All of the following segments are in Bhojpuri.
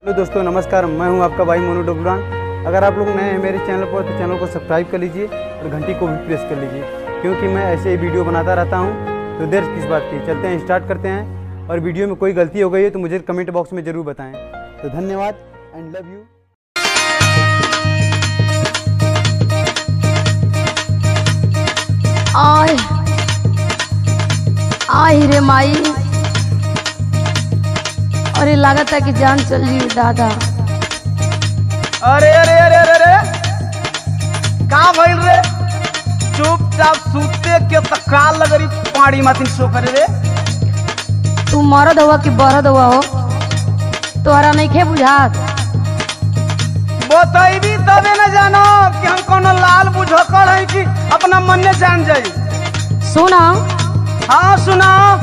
हेलो दोस्तों, नमस्कार। मैं हूं आपका भाई मोनू डोबरान। अगर आप लोग नए हैं मेरे चैनल पर तो चैनल को सब्सक्राइब कर लीजिए और घंटी को भी प्रेस कर लीजिए, क्योंकि मैं ऐसे ही वीडियो बनाता रहता हूं। तो देर किस बात की, चलते हैं, स्टार्ट करते हैं। और वीडियो में कोई गलती हो गई है तो मुझे कमेंट बॉक्स में ज़रूर बताएं। तो धन्यवाद एंड लव यू। आई रे माई, अरे लागत है कि जान चल रही दादा। अरे अरे अरे अरे अरे का भइल रे? चुपचाप सूते के तकाल लगरी पाड़ी माथिन सो करे रे। तू मरद हुआ कि बरद हुआ हो, तोहरा नहीं खे बुझात? बतैबी तबे न जानो कि हम कोनो लाल बुझकड़ है कि अपना मन ने जान जाई। सुना। हाँ सुनाओ।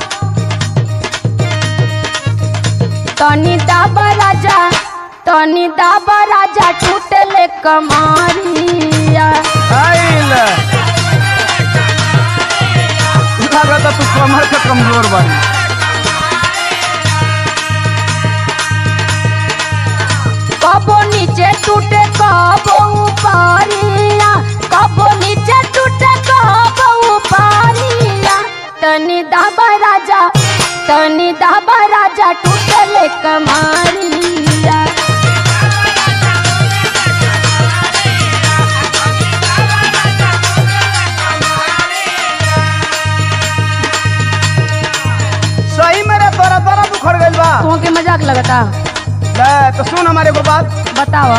तनी दाबा राजा, तनी दाबा राजा, टूटले कमारिया। आइल लागत तू कमर के कमजोर बानी। कबो नीचे टूटे कबो ऊपरिया, कबो नीचे टूटे कबो ऊपरिया। तनी दाबा राजा, तनी दाबा राजा, टूटले कमारिया। सही मेरे तोरा तोरा बुखड़ गइल बा। तुमके मजाक लगता? ले तो सुन हमारे को बात। बताओ।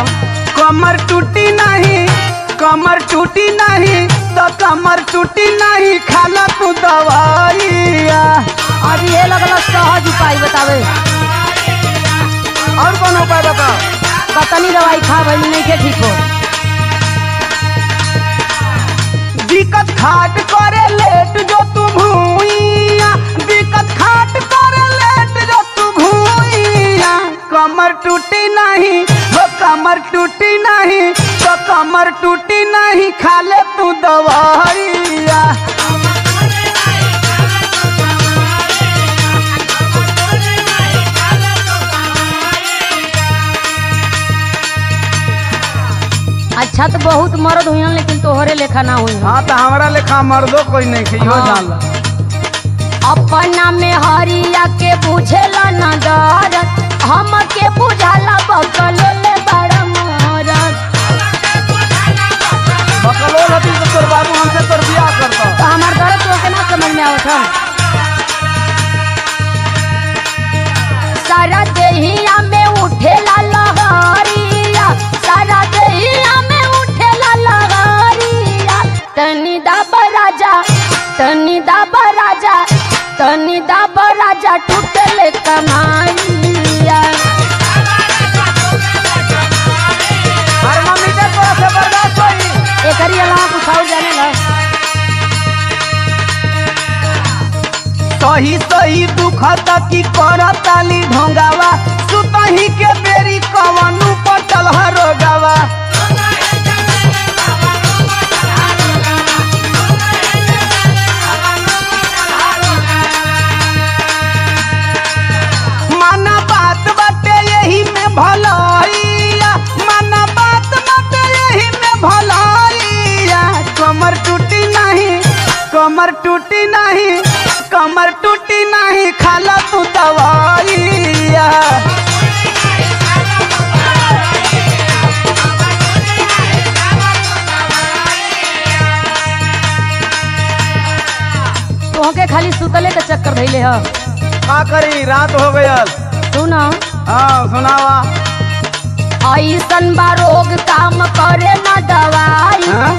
कमर टूटी नहीं, कमर टूटी नहीं तो कमर टूटी नहीं, खाला तू दवाइया। अब ये लगल सहज उपाय बतावे। और कौन उपाय बता? कतनी दवाई खा भइल नहीं के ठीक हो। दिक्कत खाट करे लेट जो तू भूइया, दिक्कत खाट करे लेट जो तू भूइया। कमर टूटी नहीं वो कमर टूटी नहीं तो कमर टूटी नहीं, खाले तू दवाइया। अच्छा तो बहुत मर्द हुई, लेकिन तोहरे लेखा ना हुई। हाँ तो हमारा लेखा मर्दो कोई नहीं खे। हाँ। जान ला अपना में हरिया के बुझेला न डर, हम के बुझाला बकलो ले बड़ा मरद। बकलो रहती तो तोर बाबू हमसे तोर बियाह करता। तो हमार दर्द तो के ना समझ में आवत है। सारा देहिया में उठेला लहरिया, सारा देहिया में उठेला लहरिया। तनी दाबा राजा, तनी दाबा राजा, तनी दाबा राजा, टूटले कमाइया। थर्मामीटर तोरा से बर्दाश्त होई। एकरी अलावा कुछ और जाने ला? सही सही दुखता की करताली ढोंगावा, सुतही के बेरी कवनु पटल हरोगावा। माना बात बाटे यही में भलाइया, माना बात बाटे यही में भलाइया। कमर टूटी नहीं, कमर टूटी नहीं, कमर टूटी नहीं, खाला तू दवाइया। तोहके खाली सुतले के चक्कर धैले ह। का करी, रात हो गयल। सुन, हाँ सुनावा। ऐसन बा रोग काम करे न दवाई। हाँ?